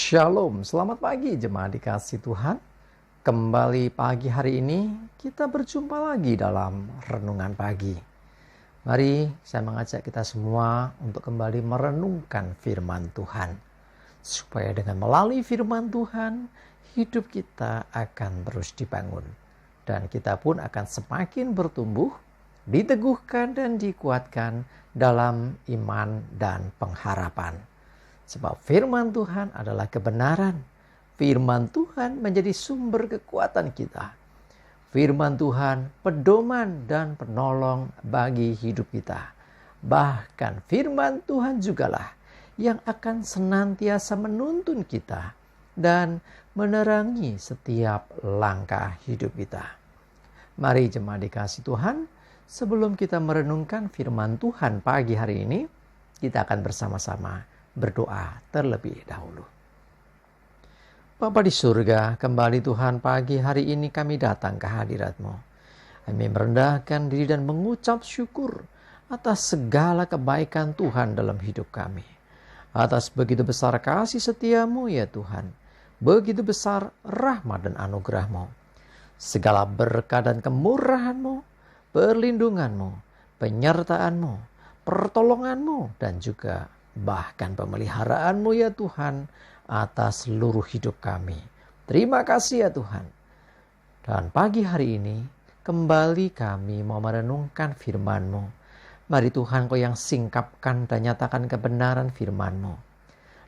Shalom, selamat pagi jemaat dikasih Tuhan. Kembali pagi hari ini kita berjumpa lagi dalam renungan pagi. Mari saya mengajak kita semua untuk kembali merenungkan firman Tuhan. Supaya dengan melalui firman Tuhan, hidup kita akan terus dibangun. Dan kita pun akan semakin bertumbuh, diteguhkan dan dikuatkan dalam iman dan pengharapan. Sebab firman Tuhan adalah kebenaran. Firman Tuhan menjadi sumber kekuatan kita. Firman Tuhan pedoman dan penolong bagi hidup kita. Bahkan firman Tuhan jugalah yang akan senantiasa menuntun kita dan menerangi setiap langkah hidup kita. Mari jemaat dikasih Tuhan, sebelum kita merenungkan firman Tuhan pagi hari ini, kita akan bersama-sama berdoa terlebih dahulu. Bapa di surga, kembali Tuhan pagi hari ini kami datang ke hadirat-Mu. Kami merendahkan diri dan mengucap syukur atas segala kebaikan Tuhan dalam hidup kami. Atas begitu besar kasih setia-Mu ya Tuhan. Begitu besar rahmat dan anugerah-Mu. Segala berkat dan kemurahan-Mu, perlindungan-Mu, penyertaan-Mu, pertolongan-Mu dan juga bahkan pemeliharaan-Mu ya Tuhan atas seluruh hidup kami. Terima kasih ya Tuhan. Dan pagi hari ini kembali kami mau merenungkan firman-Mu. Mari Tuhan Kau yang singkapkan dan nyatakan kebenaran firman-Mu.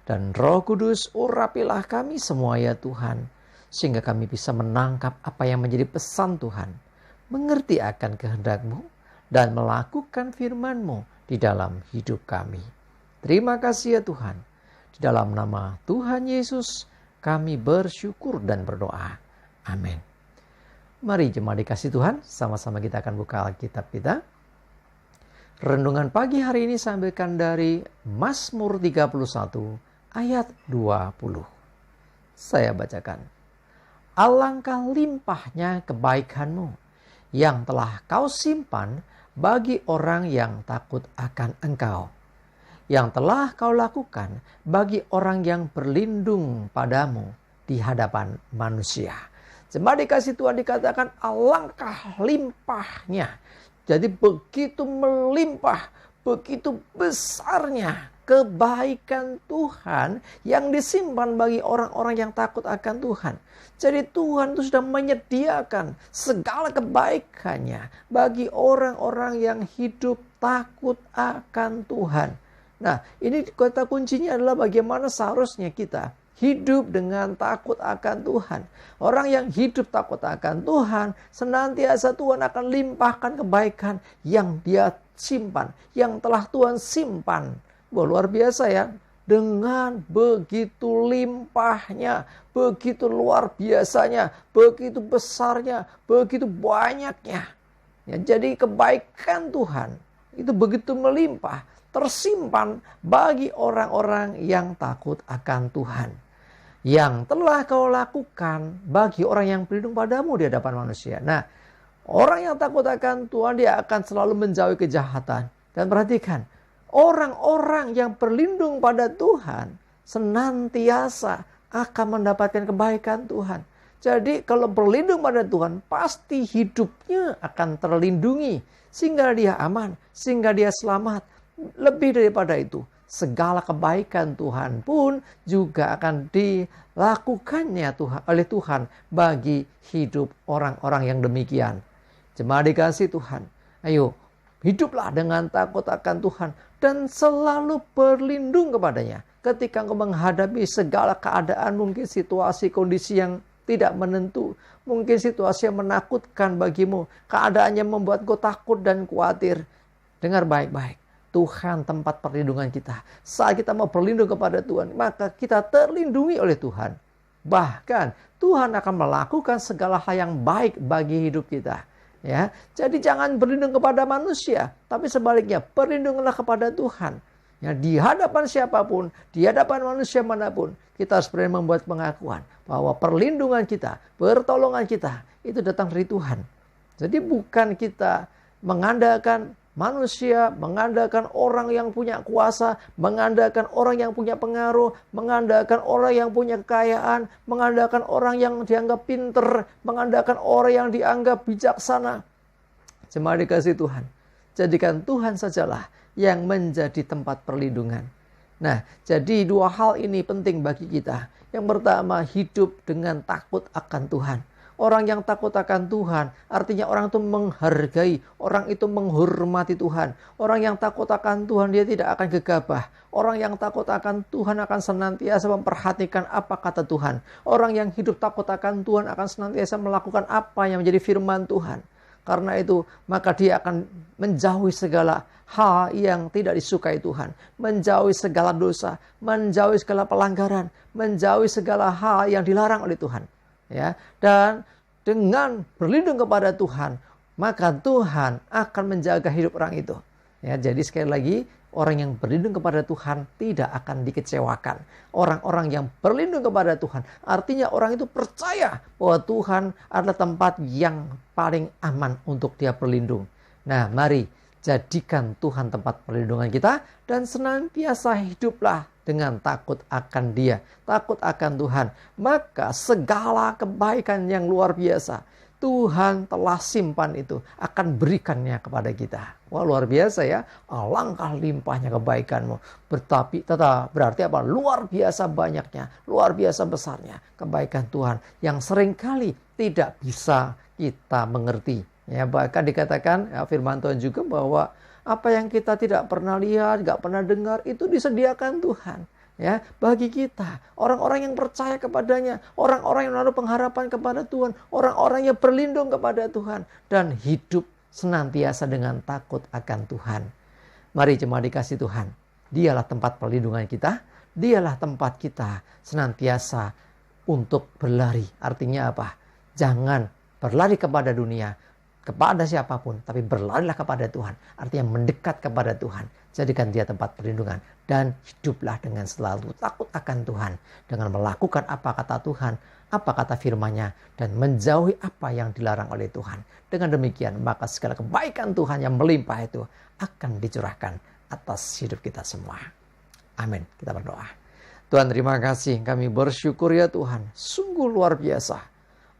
Dan Roh Kudus urapilah kami semua ya Tuhan. Sehingga kami bisa menangkap apa yang menjadi pesan Tuhan. Mengerti akan kehendak-Mu dan melakukan firman-Mu di dalam hidup kami. Terima kasih ya Tuhan. Di dalam nama Tuhan Yesus kami bersyukur dan berdoa. Amin. Mari jemaat dikasih Tuhan, sama-sama kita akan buka Alkitab kita. Renungan pagi hari ini saya ambilkan dari Mazmur 31 ayat 20. Saya bacakan. Alangkah limpahnya kebaikan-Mu yang telah Kau simpan bagi orang yang takut akan Engkau, yang telah Kau lakukan bagi orang yang berlindung padamu di hadapan manusia. Jemaat dikasih Tuhan dikatakan alangkah limpahnya. Jadi begitu melimpah, begitu besarnya kebaikan Tuhan yang disimpan bagi orang-orang yang takut akan Tuhan. Jadi Tuhan itu sudah menyediakan segala kebaikannya bagi orang-orang yang hidup takut akan Tuhan. Nah, ini kata kuncinya adalah bagaimana seharusnya kita hidup dengan takut akan Tuhan. Orang yang hidup takut akan Tuhan, senantiasa Tuhan akan limpahkan kebaikan yang Dia simpan, yang telah Tuhan simpan. Wah, luar biasa ya. Dengan begitu limpahnya, begitu luar biasanya, begitu besarnya, begitu banyaknya. Ya, jadi kebaikan Tuhan itu begitu melimpah, tersimpan bagi orang-orang yang takut akan Tuhan. Yang telah Kau lakukan bagi orang yang berlindung padamu di hadapan manusia. Nah, orang yang takut akan Tuhan dia akan selalu menjauhi kejahatan. Dan perhatikan, orang-orang yang berlindung pada Tuhan senantiasa akan mendapatkan kebaikan Tuhan. Jadi kalau berlindung pada Tuhan, pasti hidupnya akan terlindungi. Sehingga dia aman, sehingga dia selamat. Lebih daripada itu, segala kebaikan Tuhan pun juga akan dilakukannya oleh Tuhan bagi hidup orang-orang yang demikian. Jemaat dikasih Tuhan, ayo hiduplah dengan takut akan Tuhan dan selalu berlindung kepadanya. Ketika engkau menghadapi segala keadaan, mungkin situasi kondisi yang tidak menentu, mungkin situasi yang menakutkan bagimu, keadaannya membuat engkau takut dan khawatir. Dengar baik-baik. Tuhan tempat perlindungan kita. Saat kita mau berlindung kepada Tuhan, maka kita terlindungi oleh Tuhan. Bahkan Tuhan akan melakukan segala hal yang baik bagi hidup kita. Ya, jadi jangan berlindung kepada manusia, tapi sebaliknya berlindunglah kepada Tuhan. Ya, di hadapan siapapun, di hadapan manusia manapun, kita harus berani membuat pengakuan bahwa perlindungan kita, pertolongan kita itu datang dari Tuhan. Jadi bukan kita mengandalkan manusia, mengandalkan orang yang punya kuasa, mengandalkan orang yang punya pengaruh, mengandalkan orang yang punya kekayaan, mengandalkan orang yang dianggap pinter, mengandalkan orang yang dianggap bijaksana. Jemaat dikasih Tuhan, jadikan Tuhan sajalah yang menjadi tempat perlindungan. Nah, jadi dua hal ini penting bagi kita. Yang pertama, hidup dengan takut akan Tuhan. Orang yang takut akan Tuhan, artinya orang itu menghargai, orang itu menghormati Tuhan. Orang yang takut akan Tuhan, dia tidak akan gegabah. Orang yang takut akan Tuhan akan senantiasa memperhatikan apa kata Tuhan. Orang yang hidup takut akan Tuhan akan senantiasa melakukan apa yang menjadi firman Tuhan. Karena itu, maka dia akan menjauhi segala hal yang tidak disukai Tuhan. Menjauhi segala dosa, menjauhi segala pelanggaran, menjauhi segala hal yang dilarang oleh Tuhan. Ya, dan dengan berlindung kepada Tuhan, maka Tuhan akan menjaga hidup orang itu. Ya, jadi sekali lagi, orang yang berlindung kepada Tuhan tidak akan dikecewakan. Orang-orang yang berlindung kepada Tuhan, artinya orang itu percaya bahwa Tuhan adalah tempat yang paling aman untuk dia berlindung. Nah, mari jadikan Tuhan tempat perlindungan kita dan senantiasa hiduplah dengan takut akan Dia, takut akan Tuhan. Maka segala kebaikan yang luar biasa Tuhan telah simpan itu akan berikannya kepada kita. Wah, luar biasa ya. Alangkah limpahnya kebaikanmu. Tetap berarti apa? Luar biasa banyaknya, luar biasa besarnya kebaikan Tuhan yang seringkali tidak bisa kita mengerti. Ya, bahkan dikatakan ya, firman Tuhan juga bahwa apa yang kita tidak pernah lihat, gak pernah dengar, itu disediakan Tuhan. Ya, bagi kita, orang-orang yang percaya kepadanya, orang-orang yang menaruh pengharapan kepada Tuhan, orang-orang yang berlindung kepada Tuhan, dan hidup senantiasa dengan takut akan Tuhan. Mari jemaat dikasih Tuhan, Dialah tempat perlindungan kita, Dialah tempat kita senantiasa untuk berlari. Artinya apa? Jangan berlari kepada dunia, kepada siapapun, tapi berlarilah kepada Tuhan. Artinya mendekat kepada Tuhan. Jadikan Dia tempat perlindungan. Dan hiduplah dengan selalu takut akan Tuhan. Dengan melakukan apa kata Tuhan, apa kata firman-Nya, dan menjauhi apa yang dilarang oleh Tuhan. Dengan demikian, maka segala kebaikan Tuhan yang melimpah itu akan dicurahkan atas hidup kita semua. Amin. Kita berdoa. Tuhan, terima kasih. Kami bersyukur ya Tuhan. Sungguh luar biasa.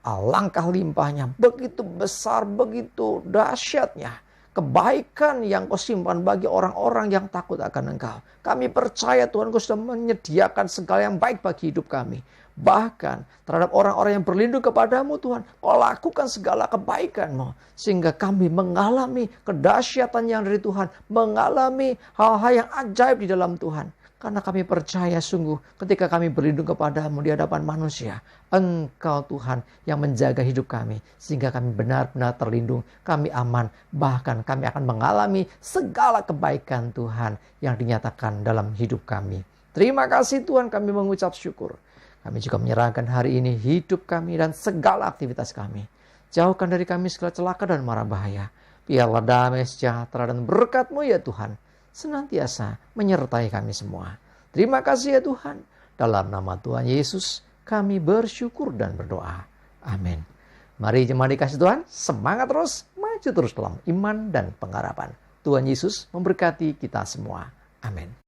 Alangkah limpahnya, begitu besar, begitu dahsyatnya kebaikan yang Kau simpan bagi orang-orang yang takut akan Engkau. Kami percaya Tuhan, Kau sudah menyediakan segala yang baik bagi hidup kami. Bahkan terhadap orang-orang yang berlindung kepadamu Tuhan, Kau lakukan segala kebaikan-Mu. Sehingga kami mengalami kedahsyatan yang dari Tuhan, mengalami hal-hal yang ajaib di dalam Tuhan. Karena kami percaya sungguh ketika kami berlindung kepadamu di hadapan manusia, Engkau Tuhan yang menjaga hidup kami. Sehingga kami benar-benar terlindung, kami aman. Bahkan kami akan mengalami segala kebaikan Tuhan yang dinyatakan dalam hidup kami. Terima kasih Tuhan, kami mengucap syukur. Kami juga menyerahkan hari ini hidup kami dan segala aktivitas kami. Jauhkan dari kami segala celaka dan mara bahaya. Biarlah damai sejahtera dan berkat-Mu ya Tuhan senantiasa menyertai kami semua. Terima kasih ya Tuhan. Dalam nama Tuhan Yesus kami bersyukur dan berdoa. Amin. Mari jemaat dikasih Tuhan, semangat terus, maju terus dalam iman dan pengharapan. Tuhan Yesus memberkati kita semua. Amin.